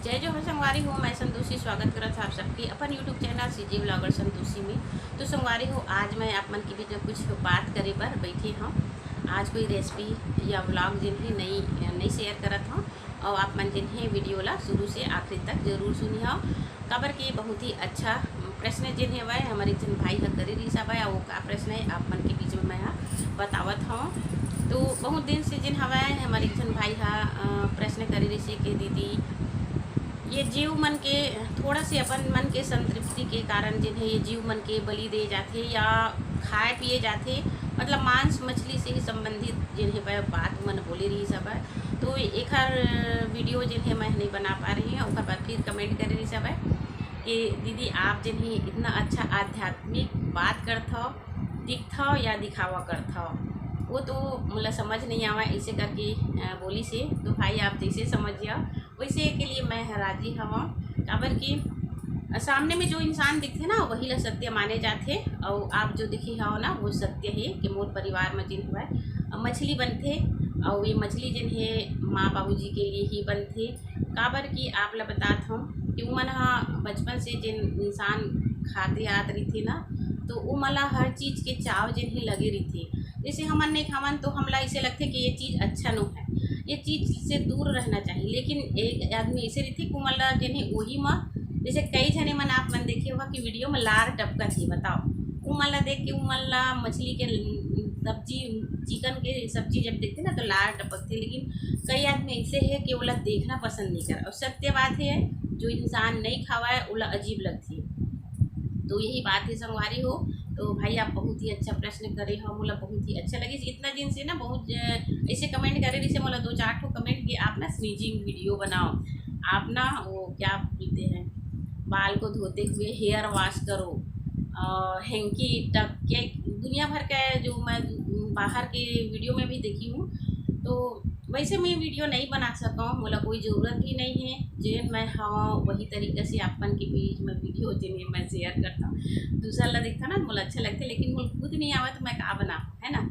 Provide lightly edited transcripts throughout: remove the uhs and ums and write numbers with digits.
जय जोहर संगवारी हो। मैं संतोषी स्वागत करत आप सबके अपन यूट्यूब चैनल सीजे ब्लॉगर संतोषी में। तो संगवारी हो, आज मैं आप मन के बीच में कुछ बात करे पर बैठी हूँ। आज कोई रेसिपी या व्लॉग जिन्हें नहीं शेयर करत हूँ और आप मन जिन्हें वीडियो ला शुरू से आखिरी तक जरूर सुनी हो। काबर की बहुत ही अच्छा प्रश्न जिन्हें वह हमारे जन भाई ह करे रही सब है, वो का प्रश्न है आप मन के बीच में मैं बतावत हूँ। तो बहुत दिन से जिन हवा है हमारे जन भाई प्रश्न करे रही से कि दीदी ये जीव मन के थोड़ा से अपन मन के संतृप्ति के कारण जिन्हें ये जीव मन के बलि दे जाते या खाए पिए जाते, मतलब मांस मछली से ही संबंधित जिन्हें बात मन बोले रही सब है। तो एक हर वीडियो जिन्हें मैं नहीं बना पा रही हूँ और बाद फिर कमेंट कर रही सब है कि दीदी आप जिन्हें इतना अच्छा आध्यात्मिक बात करत हो, दिखत हो या दिखावा करत हो, वो तो मतलब समझ नहीं आवा ऐसे करके बोली से। तो भाई आप जैसे समझिए वैसे के लिए मैं राजी हवा। काबर की सामने में जो इंसान दिखते ना वही ला सत्य माने जाते, और आप जो दिखी हो ना वो सत्य है कि मोर परिवार में जिन हुआ मछली बनते और ये मछली जिन है माँ बाबूजी के लिए ही बनते। काबर की आप ला बतात हूँ कि वो मन बचपन से जिन इंसान खाते आत रही थी ना, तो वो मला हर चीज़ के चाव जिन ही लगे रही थी। जैसे हमन नहीं खावन तो हमला ऐसे लगते कि ये चीज़ अच्छा नहीं है, ये चीज़ से दूर रहना चाहिए। लेकिन एक आदमी ऐसे रही थी कुमला जिन्हें वही माँ, जैसे कई जने मन आप मन देखे होगा कि वीडियो में लार टपका थी, बताओ उमला देख के उमला मछली के सब्जी चिकन के सब्जी जब देखते ना तो लार टपकते। लेकिन कई आदमी ऐसे है कि वो देखना पसंद नहीं कर, और सत्य बात है जो इंसान नहीं खावा वो अजीब लगती है। तो यही बात है संगवारी हो। तो भाई आप बहुत ही अच्छा प्रश्न करे हो, मुला बहुत ही अच्छा लगे। इतना दिन से ना बहुत ऐसे कमेंट करे जैसे मतलब 2-4 ठो कमेंट कि आप ना स्नीजिंग वीडियो बनाओ, आप ना वो क्या बोलते हैं बाल को धोते हुए हेयर वॉश करो, हैंकी टक के दुनिया भर का जो मैं बाहर के वीडियो में भी देखी हूँ। तो वैसे मैं वीडियो नहीं बना सका हूँ, मतलब कोई ज़रूरत भी नहीं है। जो मैं हाँ वही तरीके से अपन के बीच में वीडियो जिन्हें मैं शेयर करता हूँ। दूसरा ला देखता ना मुझे अच्छा लगता है, लेकिन मुझे खुद नहीं आवा तो मैं का बना, है ना।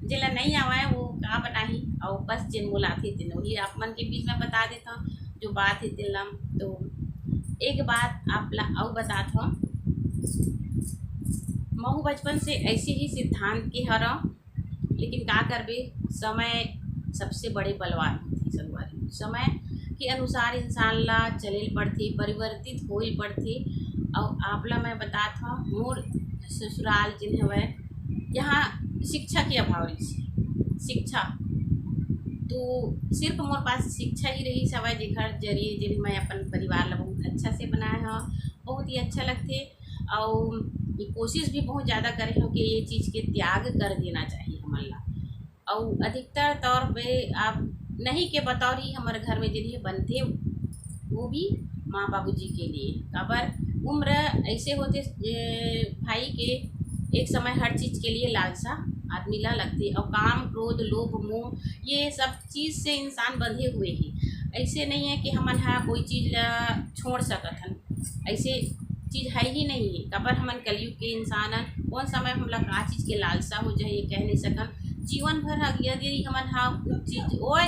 जिला नहीं आवा है वो का बनाही, और बस जिन मुलाती थे वही आप मन के बीच में बता देता हूँ जो बात है तिलम। तो एक बात आप ला और बताता हूँ, महू बचपन से ऐसे ही सिद्धांत के हरा, लेकिन का करबे समय सबसे बड़े बलवान होती संगवारी। समय के अनुसार इंसान ला चले पड़ती, परिवर्तित हो पड़ती। और आपला मैं बतात हूँ मोर ससुराल जिन हवे यहाँ शिक्षा के अभाव रही शिक्षा, तो सिर्फ मोर पास शिक्षा ही रही सवाई जेखर जरिए जिन मैं अपन परिवार ला बहुत अच्छा से बनाया हाँ, बहुत ही अच्छा लगते। और कोशिश भी बहुत ज़्यादा करे हो कि ये चीज़ के त्याग कर देना चाहिए हमारे ला। और अधिकतर तौर पे आप नहीं के बतौर ही हमारे घर में जिन्हें बनते वो भी माँ बाबूजी के लिए। काबर उम्र ऐसे होते भाई के एक समय हर चीज़ के लिए लालसा आदमी ला लगती, और काम क्रोध लोभ मोह ये सब चीज़ से इंसान बंधे हुए ही। ऐसे नहीं है कि हमन कोई चीज़ छोड़ सकत हन, ऐसे चीज़ है ही नहीं है। काबर हमन कलयुग के इंसान कौन समय हमला का चीज़ के लालसा हो जाए ये कह नहीं सकन। जीवन भर यदि हमन कुछ चीज़ ओए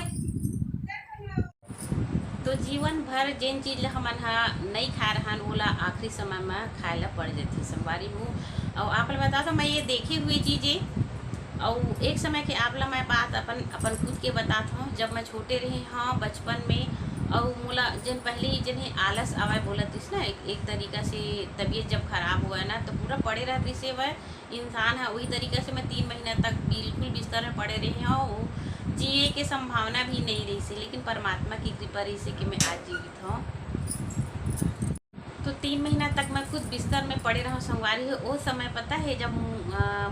तो जीवन भर जिन चीज़ हमन नहीं खा रहा ओला आखिरी समय में खाए ला पड़ जाती संगवारी हो। और आप बता दो मैं ये देखी हुई चीज़ें, और एक समय के आप ला मैं बात अपन खुद के बताता हूँ। जब मैं छोटे रही हाँ बचपन में, और मोला जन पहले ही जिन्हें आलस आवाए बोलत थी ना, एक तरीका से तबीयत जब खराब हुआ ना तो पूरा पड़े रहती से वह इंसान है। वही तरीके से मैं 3 महीना तक बिल्कुल बिस्तर में पड़े रही हूँ, जिए के संभावना भी नहीं रही से, लेकिन परमात्मा की कृपा रही से कि मैं आज जीवित हूँ। तो 3 महीना तक मैं खुद बिस्तर में पड़े रहा संगवारी हो। वो समय पता है जब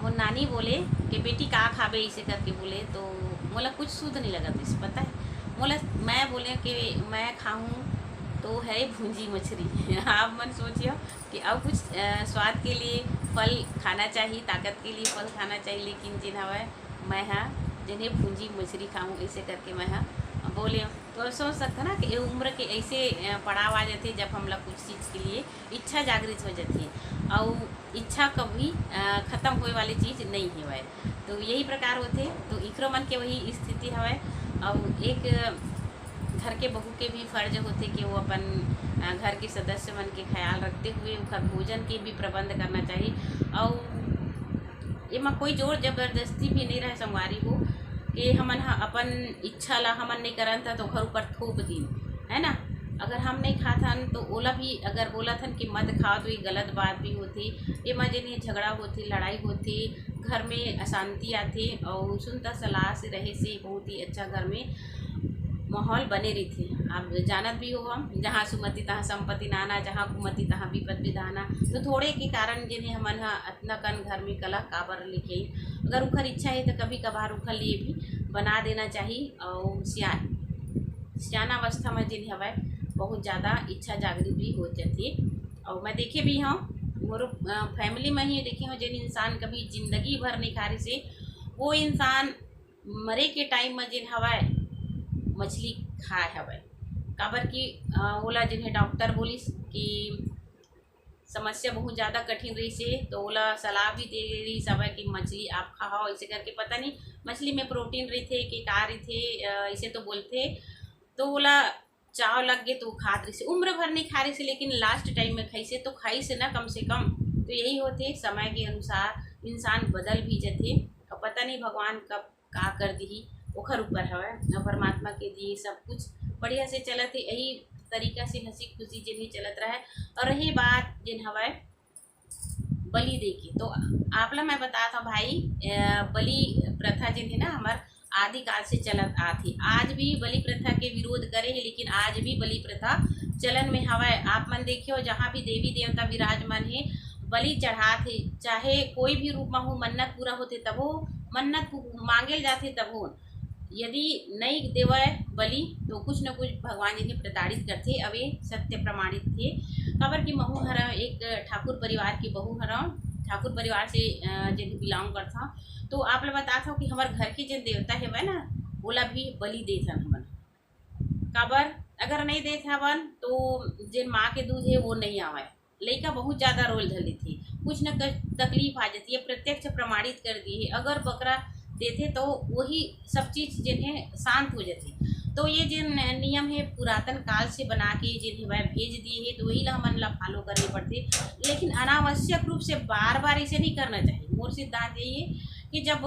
वो नानी बोले कि बेटी का खाबे इसे करके बोले, तो मोला कुछ सूद नहीं लगा इसे पता है। मोला मैं बोले कि मैं खाऊं तो है भूंजी मछली आप मन सोचिए कि अब कुछ स्वाद के लिए फल खाना चाहिए, ताकत के लिए फल खाना चाहिए, लेकिन जिन हवा मैं जिन्हें भूंजी मछली खाऊं ऐसे करके मैं बोले। तो सोच सकता ना कि उम्र के ऐसे पड़ाव आ जाते जब हम लोग कुछ चीज़ के लिए इच्छा जागृत हो जाती है, और इच्छा कभी ख़त्म होने वाली चीज़ नहीं है। तो यही प्रकार होते, तो इकरो मन के वही स्थिति है। और एक घर के बहू के भी फर्ज होते कि वो अपन घर के सदस्य मन के ख्याल रखते हुए उनका भोजन के भी प्रबंध करना चाहिए। और ये में कोई जोर जबरदस्ती भी नहीं रहे संगवारी हो कि हमन अपन इच्छा ला हमन नहीं करन था तो घर ऊपर थोप दिन, है ना। अगर हम नहीं खाथन तो ओला भी अगर बोला थन कि मत खाओ तो ये गलत बात भी होती। ये में जिन्हें झगड़ा होती, लड़ाई होती, घर में अशांति आती और सुनता सलाह से रहे से बहुत ही अच्छा घर में माहौल बने रही थी। आप जानत भी हो हम जहाँ सुमति तहाँ संपत्ति नाना, जहाँ कुमति तहाँ विपद विधाना। तो थोड़े के कारण जिन्हें हमन अतना कन घर में कला काबर लेके आई। अगर उखर इच्छा है तो कभी कभार उखर लिए भी बना देना चाहिए। और सियाना अवस्था में जिन हवा बहुत ज़्यादा इच्छा जागृत भी हो जाती है। और मैं देखे भी हूँ मोर फैमिली में ही देखे हूँ जिन इंसान कभी ज़िंदगी भर नहीं खा रही से वो इंसान मरे के टाइम में जिन हवा मछली खाए हवे। काबर कि ओला जिन्हें डॉक्टर बोलिस कि समस्या बहुत ज़्यादा कठिन रही से तो ओला सलाह भी दे रही सब कि मछली आप खाओ ऐसे करके। पता नहीं मछली में प्रोटीन रही थे कि का रही थे, ऐसे तो बोलते। तो ओला चाव लग गए तो खात रही से, उम्र भर नहीं खा रही से लेकिन लास्ट टाइम में खाई से तो खाई से ना कम से कम। तो यही होते समय के अनुसार इंसान बदल भी जाते और पता नहीं भगवान कब का कर दी ओखर ऊपर हवा। परमात्मा के दिए सब कुछ बढ़िया से चलत है, यही तरीका से हंसी खुशी जिन्हें चलत रहा है। और रही बात जिन हवा बलि दे की, तो आप ला मैं बता था भाई बलि प्रथा जिन्हें ना हमार आदिकाल से चलत आती। आज भी बलि प्रथा के विरोध करे है लेकिन आज भी बलि प्रथा चलन में हवा। आप मन देखियो जहाँ भी देवी देवता विराजमान है बलि चढ़ाते, चाहे कोई भी रूप में हो, मन्नत पूरा होते तब हो, मन्नत मांगेल जाते तब हो। यदि नहीं देवे बलि तो कुछ न कुछ भगवान जिन्हें प्रताड़ित करते। अब ये सत्य प्रमाणित थे। खबर की महू हरा एक ठाकुर परिवार की बहू हरा, ठाकुर परिवार से जिन्हें बिलोंग करता। तो आप लोग बता था कि हमारे घर के जिन देवता है वह ना बोला भी बलि दे था हमन। काबर अगर नहीं दे था वन तो जिन माँ के दूध है वो नहीं आवे, लड़का बहुत ज़्यादा रोल धर लेती, कुछ न कुछ तकलीफ आ जाती है। प्रत्यक्ष प्रमाणित कर दी है अगर बकरा देते तो वही सब चीज़ जिन्हें शांत हो जाती। तो ये जिन नियम है पुरातन काल से बना के जिन्हें वह भेज दिए है तो वही ला मन ला फॉलो करने पड़ते। लेकिन अनावश्यक रूप से बार बार इसे नहीं करना चाहिए। मोर सिद्धांत यही है कि जब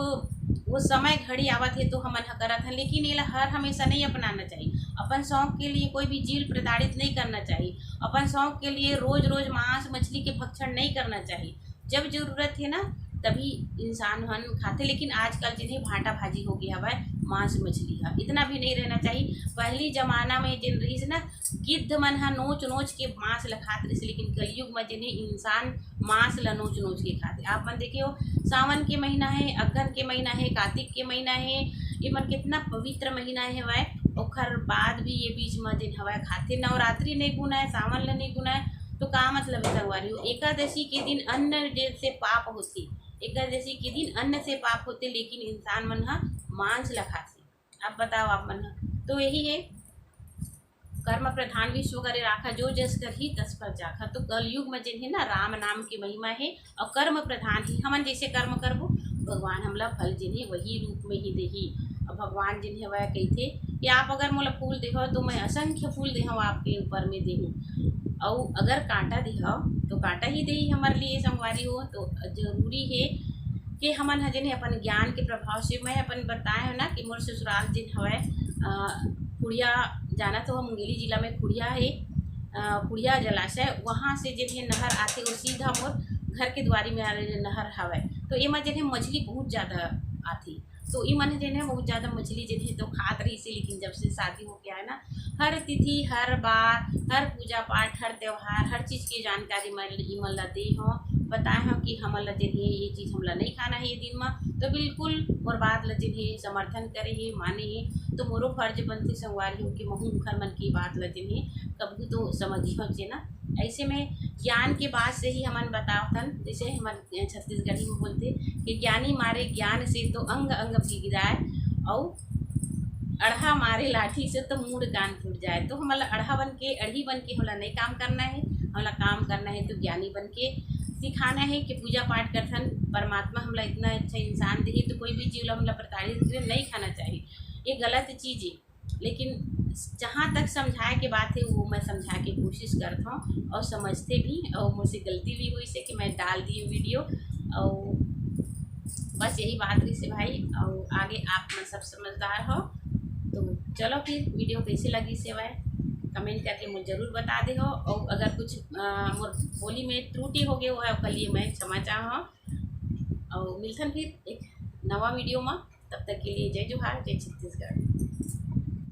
वो समय घड़ी आवत है तो हमन करत हैं, लेकिन ये हर हमेशा नहीं अपनाना चाहिए। अपन शौक के लिए कोई भी जीव प्रताड़ित नहीं करना चाहिए। अपन शौक के लिए रोज रोज मांस मछली के भक्षण नहीं करना चाहिए। जब जरूरत है ना तभी इंसान हन खाते। लेकिन आजकल जिन्हें भाटा भाजी हो गया हवा मांस मछली है, इतना भी नहीं रहना चाहिए। पहली जमाना में जिन रही से ना गिद्ध मन हा नोच नोच के मांस ला खाते रही, लेकिन कलयुग में जिन्हें इंसान मांस ला नोच नोच के खाते। आप मन देखे हो सावन के महीना है, अगन के महीना है, कार्तिक के महीना है, ये मन कितना पवित्र महीना है वह। ओखर बाद भी ये बीच में जिन हवा खाते। नवरात्रि नहीं गुना है, सावन ला नहीं गुना है तो का मतलब है संगवारी हो। एकादशी के दिन अन्न से पाप होती, एकादशी के दिन अन्न से पाप होते लेकिन इंसान मन हा मांस ला खाते। अब बताओ आप मन तो यही है कर्म प्रधान विश्व करे राखा, जो जस कर ही तस पर जाखा। तो कलयुग में जिन है ना राम नाम की महिमा है और कर्म प्रधान ही। हमन जैसे कर्म करबो भगवान हमला फल जिन्हें वही रूप में ही देही। और भगवान जिन्हें वह कहते कि आप अगर मोला फूल देहो तो मैं असंख्य फूल देहूँ आपके ऊपर में देहूँ, और अगर कांटा दिखाओ तो कांटा ही दे हमारे लिए संगवारी हो। तो जरूरी है कि हमन जिन्हें अपन ज्ञान के प्रभाव से मैं अपन बताए हो ना कि मोर ससुराल जिन हवा खुड़िया जाना तो मुंगेली जिला में खुड़िया है, खुड़िया जलाशय वहाँ से जिन्हें नहर आते वो सीधा मोर घर के द्वारी में आ रहे नहर हवा। तो ये जिन्हें मछली बहुत ज़्यादा आती तो ये मन जिन्हें बहुत ज़्यादा मछली जिन्हें तो खात रही से। लेकिन जब से शादी हो गया है ना हर तिथि हर बार हर पूजा पाठ हर त्यौहार हर चीज़ की जानकारी मैं ला दी हूँ, बताए हूँ कि हमला जिन्हें ये चीज़ हमला नहीं खाना है ये दिन में तो बिल्कुल मोर बात ला जिन्हें समर्थन करे है माने है। तो मोरो फर्ज बनती संगवारी हो कि महू मुखर मन की बात ला जिन्हें कभी तो समझी हो ना। ऐसे में ज्ञान के बाद से ही हमन बतावतन, जैसे हमारे छत्तीसगढ़ी में बोलते कि ज्ञानी मारे ज्ञान से तो अंग अंग भीग जाए और अढ़ा मारे लाठी से तो मूड कान फूट जाए। तो हमला अढ़ा बन के अढ़ी बन के हमला नहीं काम करना है, हमला काम करना है तो ज्ञानी बन के सिखाना है कि पूजा पाठ करथन परमात्मा हमला इतना अच्छा इंसान दे तो कोई भी जीव हमला प्रताड़ित नहीं खाना चाहिए, ये गलत चीज़ है। लेकिन जहाँ तक समझाए के बात है वो मैं समझा के कोशिश करता हूँ और समझते भी, और मुझसे गलती भी हुई से कि मैं डाल दी वीडियो। और बस यही बात रही से भाई, और आगे आप में सब समझदार हो। तो चलो फिर वीडियो कैसी लगी से भाई कमेंट करके मुझे ज़रूर बता दे हो। और अगर कुछ मोर बोली में त्रुटि हो गए हो है उसके लिए मैं क्षमा चाह। और मिलथन फिर एक नवा वीडियो में, तब तक के लिए जय जोहार, जय छत्तीसगढ़।